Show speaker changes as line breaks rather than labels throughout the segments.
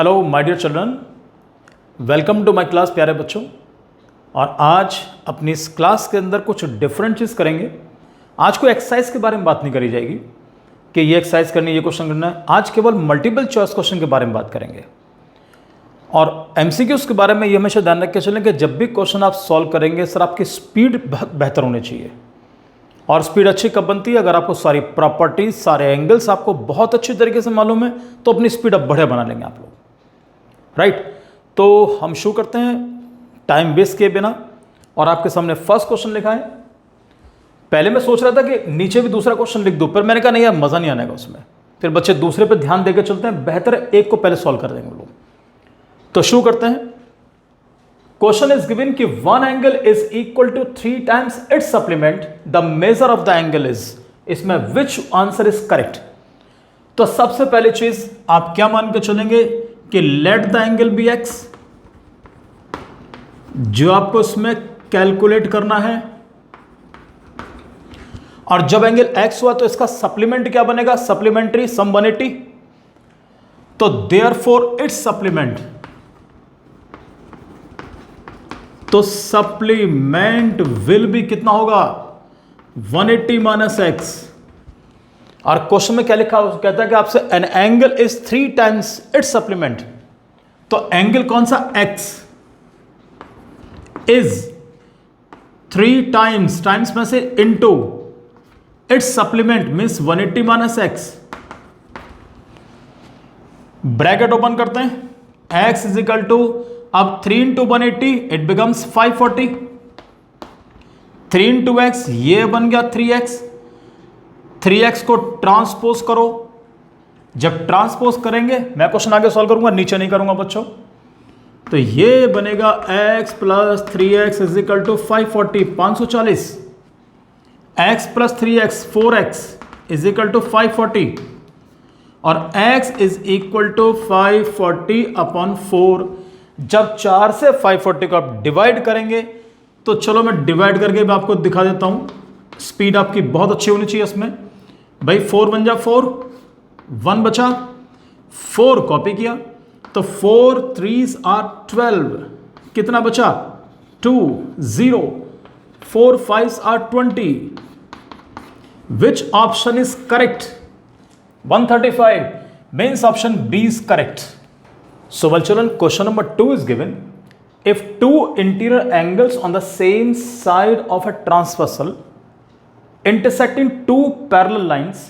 Hello my dear children, welcome to my class प्यारे बच्चों। और आज अपनी इस क्लास के अंदर कुछ डिफरेंट चीज़ करेंगे। आज कोई एक्सरसाइज के बारे में बात नहीं करी जाएगी कि ये एक्सरसाइज करनी है, ये क्वेश्चन करना है। आज केवल मल्टीपल चॉइस क्वेश्चन के बारे में बात करेंगे। और एमसीक्यूज के बारे में ये हमेशा ध्यान रख के चलें कि जब भी क्वेश्चन आप सॉल्व करेंगे सर आपकी स्पीड बेहतर होनी चाहिए। और स्पीड अच्छी कब बनती है? अगर आपको सारी प्रॉपर्टीज, सारे एंगल्स आपको बहुत अच्छी तरीके से मालूम है तो अपनी स्पीड अब बढ़िया बना लेंगे आप लोग, राइट। तो हम शुरू करते हैं टाइम वेस्ट किए बिना। और आपके सामने फर्स्ट क्वेश्चन लिखा है। पहले मैं सोच रहा था कि नीचे भी दूसरा क्वेश्चन लिख दूं, पर मैंने कहा नहीं यार, मजा नहीं आएगा उसमें। फिर बच्चे दूसरे पे ध्यान देकर चलते हैं, बेहतर है एक को पहले सॉल्व कर देंगे लोग। तो शुरू करते हैं। क्वेश्चन इज गिवन कि one angle is equal to 3 times its supplement, the measure of the angle is. इसमें विच आंसर इज करेक्ट? तो सबसे पहली चीज आप क्या मान के चलेंगे कि let the angle be x, जो आपको इसमें कैलकुलेट करना है। और जब एंगल एक्स हुआ तो इसका सप्लीमेंट क्या बनेगा? सप्लीमेंट्री सम 180। तो देयरफॉर इट्स सप्लीमेंट, तो सप्लीमेंट विल भी कितना होगा? 180 माइनस एक्स। और क्वेश्चन में क्या लिखा है? कहता है कि आपसे an angle is 3 times its supplement. तो एंगल कौन सा? एक्स इज 3 टाइम्स में से into its supplement means 180 minus x. Bracket open करते हैं। एक्स इज इक्वल टू, अब 3 into 180 it becomes 540। 3 into x ये बन गया 3x। 3x को ट्रांसपोज करो। जब ट्रांसपोज करेंगे, मैं क्वेश्चन आगे सॉल्व करूंगा, नीचे नहीं करूंगा बच्चों। तो ये बनेगा x plus 3x is equal to 540, 540। x plus 3x 4x is equal to 540। और x is equal to 540 upon 4। जब 4 से 540 को आप डिवाइड करेंगे, तो चलो मैं डिवाइड करके भी आपको दिखा देता हूं। स्पीड आपकी बहुत अच्छी होनी चाहिए इसमें। भाई 4 बन जा 4, 1 बचा, 4 कॉपी किया, तो 4 3s आर 12, कितना बचा? 2 0, 4 5s are 20। Which option is correct? 135 means option B is correct. So well children, question number 2 is given. If two interior angles on the same side of a transversal intersecting two parallel lines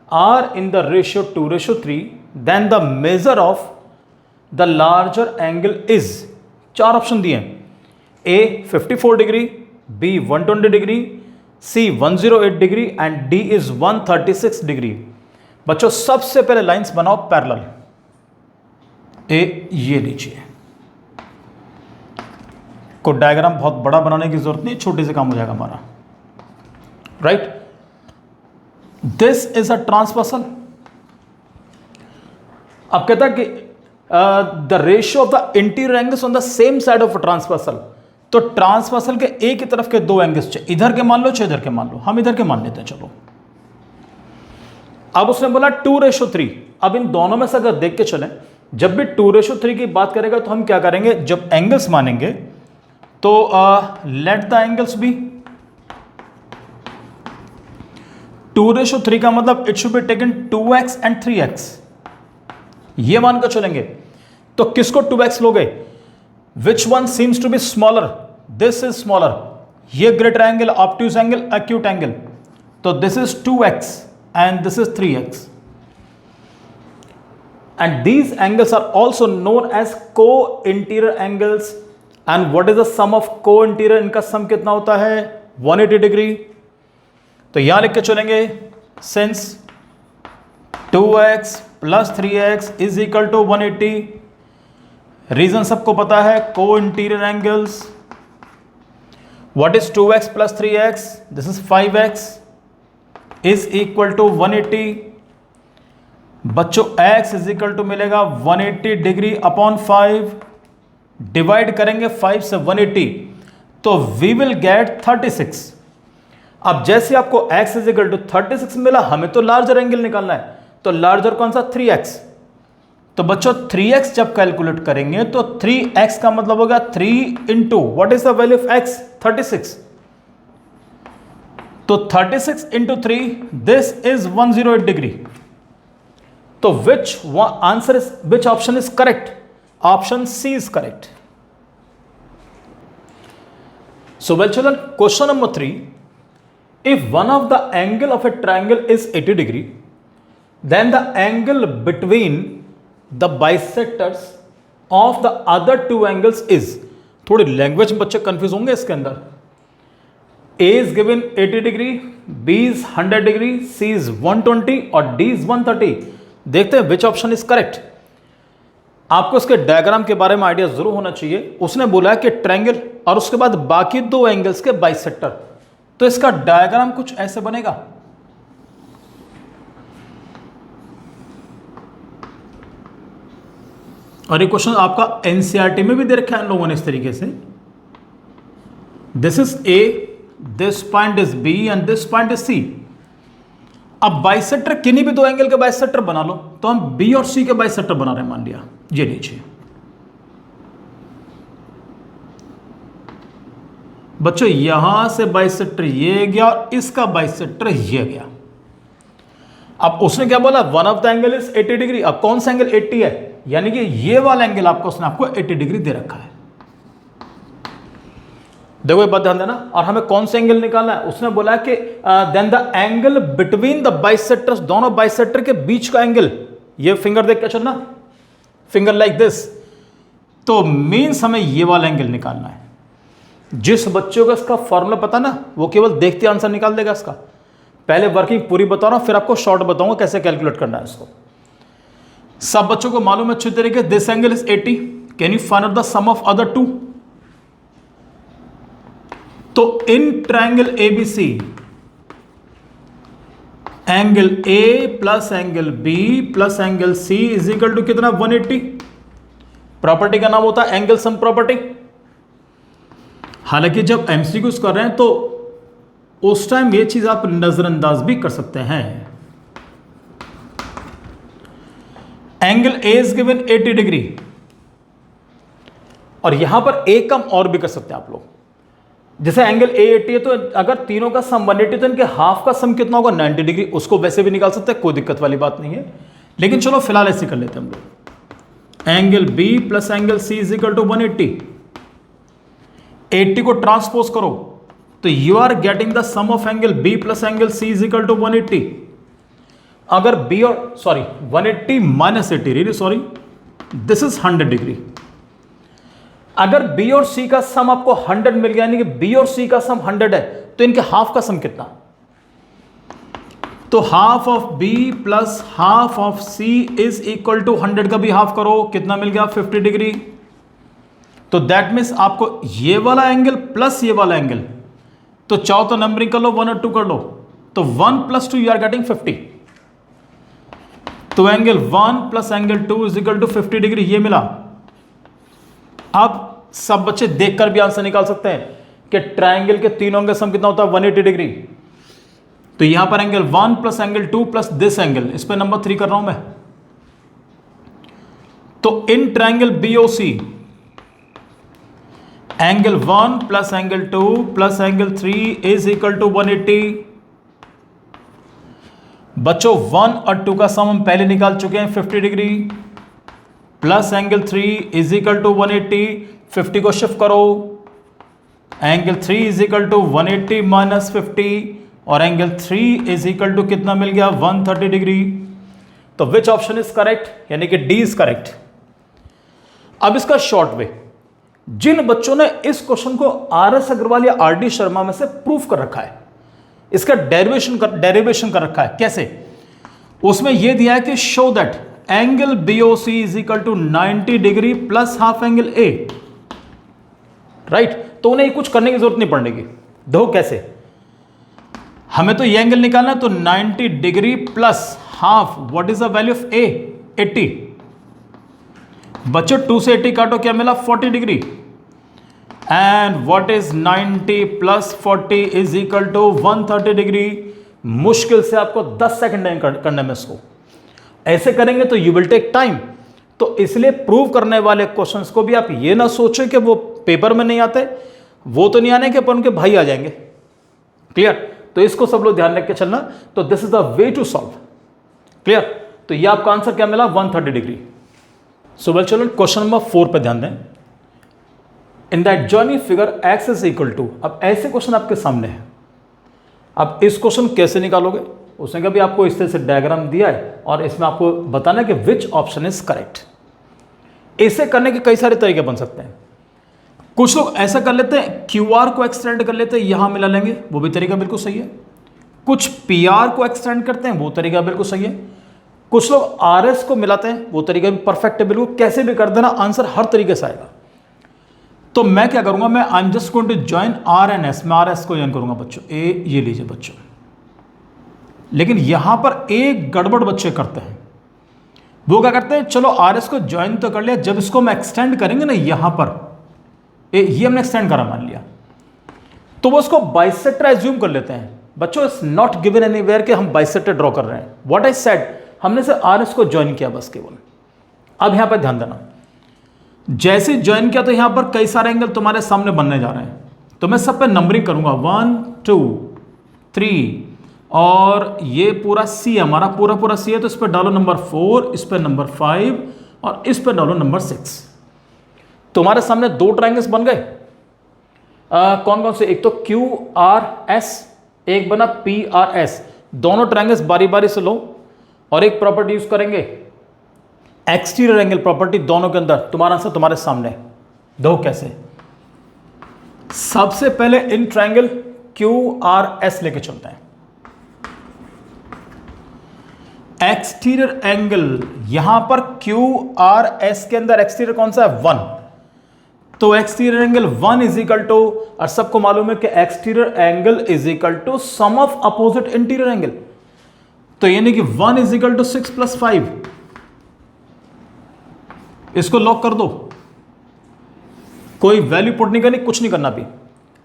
are in the ratio 2:3, then the measure of the larger angle is। 4 option दिए हैं। A 54 degree, B 120 degree, C 108 degree and D is 136 degree. बच्चों सबसे पहले lines बनाओ parallel. ये लीजिए, को diagram बहुत बड़ा बनाने की जरूरत नहीं, छोटे से काम हो जाएगा हमारा, right. This is a transversal. अब कहता है कि the ratio of the interior angles on the same side of transversal. तो ट्रांसवर्सल के एक ही तरफ के 2 एंगल्स, इधर के मान लो चाहे इधर के मान लो, हम इधर के मान लेते हैं चलो। अब उसने बोला 2:3। अब इन दोनों में से अगर देख के चलें, जब भी 2:3 की बात करेगा तो हम क्या करेंगे? जब एंगल्स मानेंगे तो लेट द एंगल्स बी 2:3 का मतलब it should be taken 2x and 3x, ये मानकर चलेंगे। तो किसको 2x लोगे? Which one seems to be smaller? This is smaller. ये greater angle, obtuse angle, acute angle. तो this is 2x and this is 3x, and these angles are also known as co-interior angles. and what is the sum of co-interior? इनका सम कितना होता है? 180 degree. तो यहां लिख के चलेंगे since 2x plus 3x is equal to 180। Reason सबको पता है, co-interior angles। what is 2x plus 3x? this is 5x is equal to 180। बच्चों x is equal to मिलेगा 180 डिग्री अपॉन 5, डिवाइड करेंगे 5 से 180, तो we will get 36। अब जैसे आपको x is equal to 36 मिला, हमें तो लार्जर एंगल निकालना है। तो लार्जर कौन सा? 3x। तो बच्चों 3x जब कैलकुलेट करेंगे तो 3x का मतलब होगा 3 into what is the value of x 36। तो 36 इंटू 3 दिस इज 108 डिग्री। तो which answer is which option is correct? Option C is correct. So well children, question number 3, if one of the angle of a triangle is 80 degree, then the angle between the bisectors of the other two angles is, थोड़ी language में बच्चे confuse होंगे इसके अंदर। A is given 80 degree, B is 100 degree, C is 120 और D is 130। देखते हैं which option is correct। आपको इसके डायग्राम के बारे में आइडिया जरूर होना चाहिए। उसने बोला कि ट्रायंगल और उसके बाद बाकी दो एंगल्स के बाइसेक्टर, तो इसका डायग्राम कुछ ऐसे बनेगा। और ये क्वेश्चन आपका एनसीईआरटी में भी दे रखा है इन लोगों ने इस तरीके से। This is A, this point is B and this point is C. अब बाइसेक्टर किन्हीं भी दो एंगल के बाइसेक्टर बना लो, तो हम बी और सी के बाइसेक्टर बना रहे हैं। मान लिया ये नीचे बच्चों यहां से बाइसेक्टर ये गया और इसका बाइसेक्टर ये गया। अब उसने क्या बोला? One of the angle is 80 degree. अब कौन सा एंगल 80 है? यानी कि ये वाला एंगल आपको उसने आपको 80 डिग्री दे रखा है। देखो ये बात ध्यान देना। और हमें कौन सा एंगल निकालना है? उसने बोला कि then the angle between the bisectors, दोनों बाइसेक्टर के बीच का एंगल। ये फिंगर देख के चलना, फिंगर लाइक दिस। तो मीन्स हमें ये वाला एंगल निकालना है। जिस बच्चों को इसका फॉर्मूला पता ना, वो केवल देखते आंसर निकाल देगा इसका। पहले वर्किंग पूरी बता रहा हूं, फिर आपको शॉर्ट बताऊंगा कैसे कैलकुलेट करना है इसको। सब बच्चों को मालूम है अच्छी तरीके। This angle is 80, can you find out the sum of other two? तो in triangle ABC, angle A plus angle B plus angle C is equal to कितना? 180। प्रॉपर्टी का नाम होता है एंगल सम प्रॉपर्टी। हालांकि जब एमसीक्यूज कर रहे हैं तो उस टाइम ये चीज आप नजरअंदाज भी कर सकते हैं। Angle A is given 80 degree, और यहां पर ए कम और भी कर सकते हैं आप लोग। जैसे एंगल ए 80 है, तो अगर तीनों का सम 180 तो इनके हाफ का सम कितना होगा? 90 डिग्री। उसको वैसे भी निकाल सकते हैं, कोई दिक्कत वाली बात नहीं है। लेकिन चलो फिलहाल ऐसे कर लेते हैं हम लोग। Angle B plus angle C is equal to 180। 80 को ट्रांसपोज करो तो you are getting the sum of angle B plus angle C is equal to 180। अगर बी और 180 minus 80, really sorry, this is 100 degree. अगर बी और C का सम आपको 100 मिल गया, यानी कि बी और सी का सम 100 है, तो इनके हाफ का सम कितना? तो half of B plus half of C is equal to 100 का भी हाफ करो, कितना मिल गया? 50 डिग्री। तो दैट मीन्स आपको ये वाला एंगल प्लस ये वाला एंगल, तो चाहो तो नंबरिंग कर लो, 1 और 2 कर लो, तो 1 प्लस 2 यू आर गेटिंग 50। तो angle 1 plus angle 2 is equal to 50 degree, ये मिला। अब सब बच्चे देखकर भी आंसर निकाल सकते हैं कि ट्रायंगल के तीनों एंगल सम कितना होता है? 180 डिग्री। तो यहां पर angle 1 plus angle 2 plus this angle, इस पे नंबर 3 कर रहा हूं मैं। तो in triangle BOC, angle 1 plus angle 2 plus angle 3 is equal to 180। बच्चों 1 और 2 का सम हम पहले निकाल चुके हैं, 50 degree plus angle 3 is equal to 180। 50 को शिफ्ट करो, angle 3 is equal to 180 minus 50, और एंगल 3 इज इक्वल टू कितना मिल गया? 130 डिग्री। तो विच ऑप्शन इज करेक्ट? यानी कि डी इज करेक्ट। अब इसका शॉर्ट वे, जिन बच्चों ने इस क्वेश्चन को आर.एस. अग्रवाल या आर.डी. शर्मा में से प्रूफ कर रखा है, इसका डेरिवेशन कर रखा है। कैसे? उसमें यह दिया है कि show that angle BOC is equal to 90 degree plus half angle A, right. तो उन्हें कुछ करने की जरूरत नहीं पड़ेगी। देखो कैसे, हमें तो ये एंगल निकालना है, तो 90 degree plus half, what is the value of A? 80। बच्चों 2 से 80 काटो, क्या मिला? 40 degree. And what is 90 plus 40 is equal to 130 degree. मुश्किल से आपको 10 सेकंड करना है इसको। ऐसे करेंगे तो यू विल टेक टाइम। तो इसलिए प्रूव करने वाले क्वेश्चंस को भी आप ये ना सोचें कि वो पेपर में नहीं आते, वो तो नहीं आने के पर उनके भाई आ जाएंगे। क्लियर? तो इसको सब लोग ध्यान रख के चलना। तो this is the way to solve. Clear? तो ये आपका आंसर क्या मिला? 130 degree. So well children, question number 4 पे ध्यान दें। In that joining figure x is equal to, अब ऐसे क्वेश्चन आपके सामने है। अब इस क्वेश्चन कैसे निकालोगे? उसने कभी आपको इस तरह से डायग्राम दिया है और इसमें आपको बताना है कि विच ऑप्शन इज करेक्ट। इसे करने के कई सारे तरीके बन सकते हैं। कुछ लोग ऐसा कर लेते हैं, QR को एक्सटेंड कर लेते हैं, यहां मिला लेंगे, वो भी तरीका बिल्कुल सही है। कुछ PR को एक्सटेंड करते हैं, वो तरीका बिल्कुल सही है। कुछ लोग RS को मिलाते हैं, वो तरीका भी परफेक्ट है बिल्कुल। कैसे भी कर देना, आंसर हर तरीके से आएगा। तो मैं क्या करूंगा, मैं I am just going to join R and S। मैं RS को ज्वाइन करूंगा बच्चों। ये लीजिए बच्चों, लेकिन यहां पर एक गड़बड़ बच्चे करते हैं। वो क्या करते हैं, चलो RS को ज्वाइन तो कर लिया, जब इसको हम एक्सटेंड करेंगे ना, यहां पर ये हमने एक्सटेंड करा मान लिया, तो वो उसको बाइसेक्टर एज्यूम कर लेते हैं। बच्चों इट्स नॉट गिवन एनीवेयर कि हम बाइसेक्टर ड्रॉ कर रहे हैं। व्हाट आई सेड, हमने से RS को ज्वाइन किया बस केवल। अब यहां पर ध्यान देना, जैसे ज्वाइन किया तो यहां पर कई सारे एंगल तुम्हारे सामने बनने जा रहे हैं। तो मैं सब पे नंबरिंग करूंगा 1 2 3, और ये पूरा C हमारा पूरा C है, तो इस पर डालो नंबर 4, इस पर नंबर 5 और इस पर डालो नंबर 6। तुम्हारे सामने 2 ट्रायंगल्स बन गए। कौन कौन से? एक तो QRS, एक बना PRS। दोनों ट्रायंगल्स बारी बारी से लो और एक प्रॉपर्टी यूज करेंगे, एक्सटीरियर एंगल प्रॉपर्टी दोनों के अंदर। तुम्हारा आंसर तुम्हारे सामने। दो कैसे? सबसे पहले इन ट्रायंगल QRS लेके चलते हैं। एक्सटीरियर एंगल यहां पर QRS के अंदर एक्सटीरियर कौन सा है? 1। तो exterior angle 1 is equal to, और सबको मालूम है कि exterior angle is equal to sum of opposite interior angle. तो यानी कि 1 इज इक्वल टू 6 + 5। इसको लॉक कर दो, कोई वैल्यू पुट नहीं करनी, कुछ नहीं करना भी।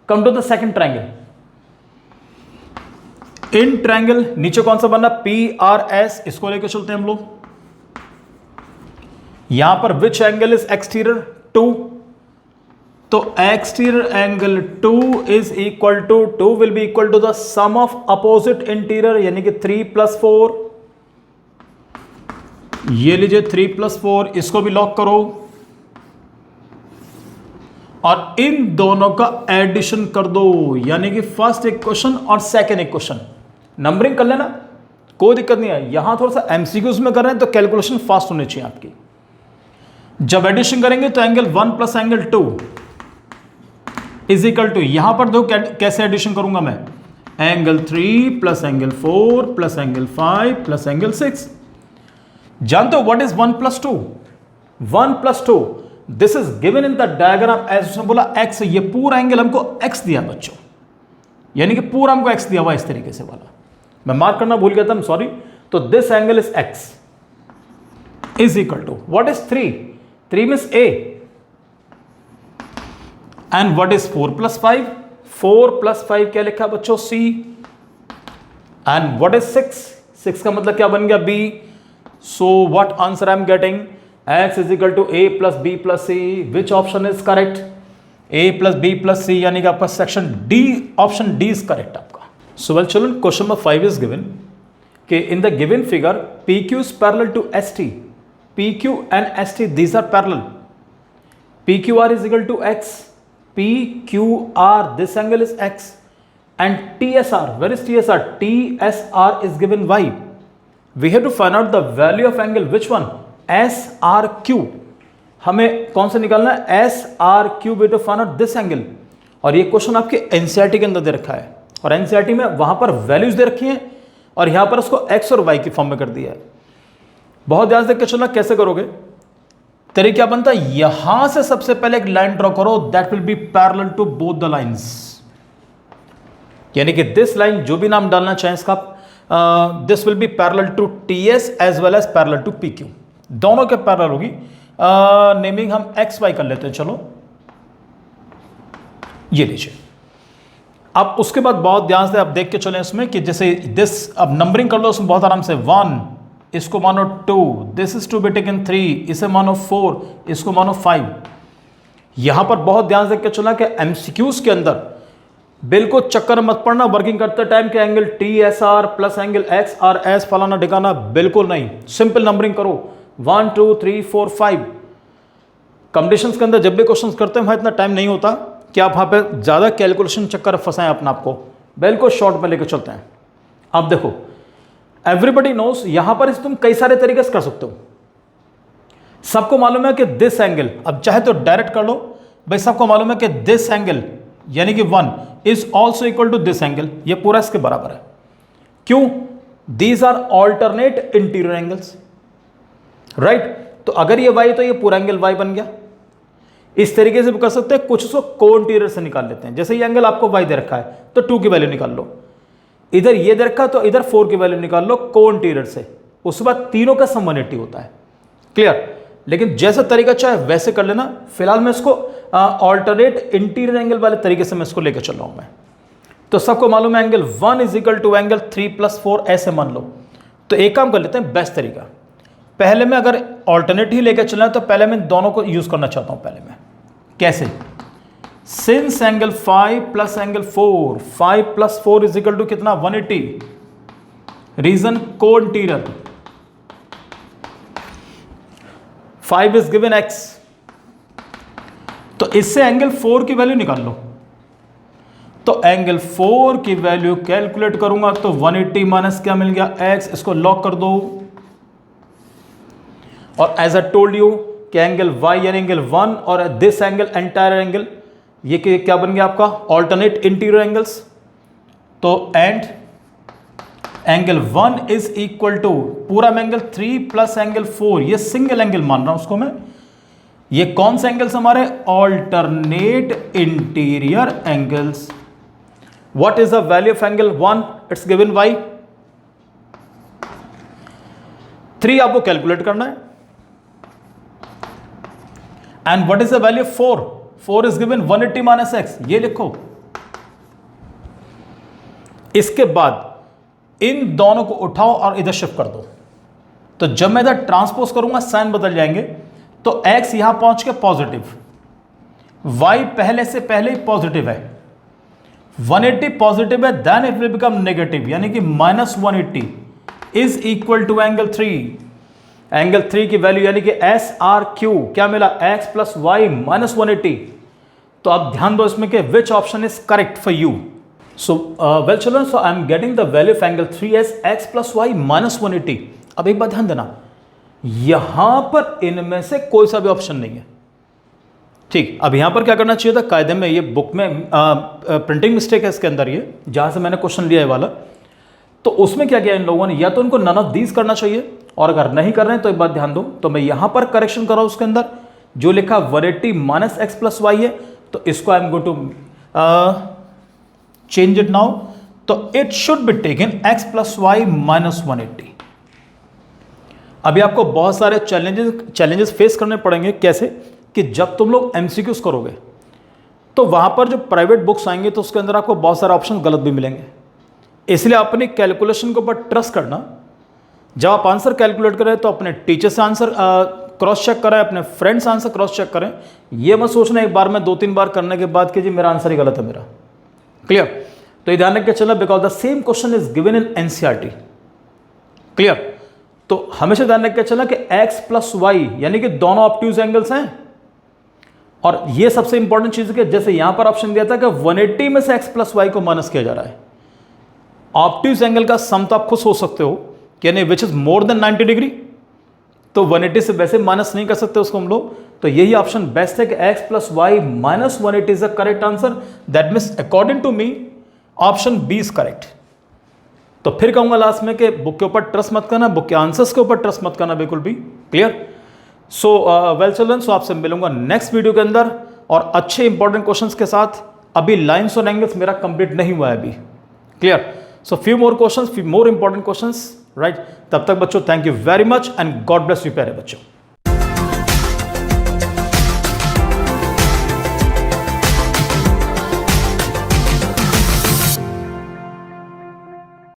Come to the second triangle. In triangle नीचे कौन सा बनना? PRS। इसको लेकर चलते हैं हम लोग। यहां पर विच एंगल इज एक्सटीरियर? 2। तो exterior angle 2 is equal to 2 will be equal to the sum of opposite interior, यानी कि 3 + 4। ये लीजिए 3 + 4, इसको भी लॉक करो और इन दोनों का एडिशन कर दो, यानी कि फर्स्ट इक्वेशन और सेकंड इक्वेशन। नंबरिंग कर लेना, कोई दिक्कत नहीं है। यहां थोड़ा सा MCQs में कर रहे हैं तो कैलकुलेशन फास्ट होनी चाहिए आपकी। जब एडिशन करेंगे तो angle 1 + angle 2 is equal to, यहां पर दो कैसे एडिशन करूंगा मैं, एंगल 3 + एंगल 4 + एंगल 5 + एंगल 6। जानते हो what is 1 + 2? 1 + 2 this is given in the diagram as, उसने बोला x। ये पूरा एंगल हमको x दिया बच्चों, यानी कि पूरा हमको x दिया हुआ इस तरीके से वाला। मैं मार्क करना भूल गया था, सॉरी। तो this angle is x is equal to what is 3? 3 means a। And what is 4 + 5? 4 + 5 क्या लिखा बच्चों? C। And what is 6? 6 का मतलब क्या बन गया? B। So what answer I am getting? x is equal to A + B + C। Which option is correct? A + B + C, यानी कि आपका section D, option D is correct आपका। So well children, question number 5 is given कि in the given figure PQ is parallel to ST. PQ and ST, these are parallel. PQR is equal to X. PQR, this angle is X. And TSR, where is TSR? TSR is given Y. We have to find out the value of angle, which one? SRQ. हमें कौन सा निकालना है? SRQ. We have to find out this angle. और ये question आपके NCERT के अंदर दे रखा है, और NCERT में वहां पर वैल्यूज दे रखी हैं और यहां पर उसको X और Y की फॉर्म में कर दिया है। बहुत ध्यान से देख के चलना, कैसे करोगे? तरीका क्या बनता है? यहां से सबसे पहले एक लाइन ड्रॉ करो, that will be parallel to both the lines, यानी कि दिस लाइन, जो भी नाम डालना चाहें इसका, this will be parallel to TS as well as parallel to PQ। दोनों के पैरेलल होगी। नेमिंग हम XY कर लेते हैं। चलो ये लीजिए। अब उसके बाद बहुत ध्यान से आप देख के चलें इसमें कि जैसे दिस, अब नंबरिंग कर लो उसमें बहुत आराम से। 1 इसको मानो 2, this is to be taken 3, इसे मानो 4, इसको मानो 5। यहां पर बहुत ध्यान से चलना कि एमसीक्यूज के अंदर बिल्कुल चक्कर मत पड़ना वर्किंग करते टाइम के angle T S R plus angle x R S फलाना ढिकाना, बिल्कुल नहीं। सिंपल नंबरिंग करो 1 2 3 4 5। कंपटीशंस के अंदर जब भी क्वेश्चंस करते हैं वहां इतना टाइम नहीं होता कि आप वहां पे ज्यादा कैलकुलेशन चक्कर फंसाएं अपना आपको, बिल्कुल शॉर्ट में लेकर चलते हैं। अब देखो एवरीबडी नोस, यहां पर तुम कई सारे तरीके से कर सकते हो। सबको मालूम है कि दिस एंगल, अब चाहे तो डायरेक्ट कर लो भाई, सबको मालूम है कि दिस एंगल यानी कि 1 is also equal to this angle, ये पूरा इसके बराबर है। क्यों? These are alternate interior angles, right. तो अगर ये y तो ये पूरा एंगल y बन गया। इस तरीके से भी कर सकते हैं, कुछ उसको को इंटीरियर से निकाल लेते हैं। जैसे ये एंगल आपको y दे रखा है तो 2 की वैल्यू निकाल लो, इधर ये दे रखा तो इधर 4 की वैल्यू निकाल लो को इंटीरियर से, उसके बाद तीनों का सम 180 होता है। क्लियर? लेकिन जैसा तरीका चाहे वैसे कर लेना। फिलहाल मैं इसको ऑल्टरनेट इंटीरियर एंगल वाले तरीके से मैं इसको लेकर चल रहा हूं मैं। तो सबको मालूम है angle 1 is equal to angle 3 + 4 ऐसे मान लो। तो एक काम कर लेते हैं, बेस्ट तरीका, पहले मैं अगर ऑल्टरनेट ही लेकर चलना है तो पहले मैं दोनों को यूज करना चाहता हूं। पहले मैं कैसे, since angle 5 + angle 4, 5 + 4 is equal to कितना 180, रीजन को इंटीरियर, 5 इज गिवन x, तो इससे एंगल 4 की वैल्यू निकाल लो। तो एंगल 4 की वैल्यू कैलकुलेट करूंगा तो 180 माइनस क्या मिल गया x, इसको लॉक कर दो। और एज आई टोल्ड यू कि एंगल y यानी एंगल 1 और दिस एंगल एंटायर एंगल ये क्या बन गया आपका ऑल्टरनेट इंटीरियर एंगल्स। तो and angle 1 is equal to पूरा एंगल 3 + एंगल 4, ये सिंगल एंगल मान रहा हूं उसको मैं। ये कौन से एंगल्स हमारे alternate interior angles. What is the value of angle 1? It's given y, 3 आपको कैलकुलेट करना है। And what is the value of 4? 4 is given 180 minus x, ये लिखो। इसके बाद इन दोनों को उठाओ और इधर शिफ्ट कर दो। तो जब मैं इधर ट्रांसपोज करूंगा साइन बदल जाएंगे, तो x यहां पहुंच के पॉजिटिव, y पहले से पहले ही पॉजिटिव है, 180 पॉजिटिव है, then it will become negative, यानी कि -180 is equal to angle 3। Angle 3 की वैल्यू यानी कि SRQ क्या मिला, x + y -180। तो आप ध्यान दो इसमें कि विच option is correct for you. So, well children, so I am getting the value of angle 3 as x + y -180। अब एक बात ध्यान देना, यहां पर इनमें से कोई सा भी ऑप्शन नहीं है, ठीक। अब यहां पर क्या करना चाहिए था, कायदे में ये बुक में प्रिंटिंग मिस्टेक है इसके अंदर, ये जहां से मैंने क्वेश्चन लिया है वाला, तो उसमें क्या किया इन लोगों ने, या तो उनको नन ऑफ दीज करना चाहिए, और अगर नहीं कर रहे हैं तो एक बात ध्यान दो, तो मैं यहां पर करेक्शन कर रहा हूं। उसके अंदर जो लिखा 180 - x + y है, तो इसको I am going to change it now. तो it should be taken x + y -180। अभी आपको बहुत सारे चैलेंजेस फेस करने पड़ेंगे। कैसे कि जब तुम लोग एमसीक्यूज करोगे तो वहां पर जो प्राइवेट बुक्स आएंगे तो उसके अंदर आपको बहुत सारे ऑप्शन गलत भी मिलेंगे, इसलिए अपनी कैलकुलेशन के ऊपर ट्रस्ट करना। जब आप आंसर कैलकुलेट करें तो अपने टीचर से आंसर क्रॉस चेक करें, अपने फ्रेंड से आंसर क्रॉस चेक करें। ये मत सोचना एक बार में 2-3 बार करने के बाद कि जी मेरा आंसर ही गलत है मेरा। क्लियर? तो ये ध्यान रख के चलना, because the same question is given in NCERT. Clear? तो हमेशा ध्यान रख के चलना कि x + y यानी कि दोनों ऑब्ट्यूज एंगल्स हैं। और ये सबसे इंपॉर्टेंट चीज है कि जैसे यहां पर ऑप्शन दिया था कि 180 में से x + y को माइनस किया जा रहा है। ऑब्ट्यूज एंगल का सम तो आप खुद सोच सकते हो कि यानी which is more than 90 degree, तो 180 से वैसे माइनस नहीं कर सकते उसको हम लोग। तो यही ऑप्शन बेस्ट है कि x + y -180 is the correct answer. That means according to me option B is correct. तो फिर कहूंगा लास्ट में कि बुक के ऊपर ट्रस्ट मत करना, बुक के आंसर्स के ऊपर ट्रस्ट मत करना बिल्कुल भी। क्लियर? सो वेल चिल्ड्रन, सो आपसे मिलूंगा नेक्स्ट वीडियो के अंदर और अच्छे इंपॉर्टेंट क्वेश्चंस के साथ। अभी लाइन्स और एंगल्स मेरा कंप्लीट नहीं हुआ है अभी। Clear? So few more questions, few more important questions, right? तब तक बच्चों thank you very much and God bless you प्यारे बच्चों।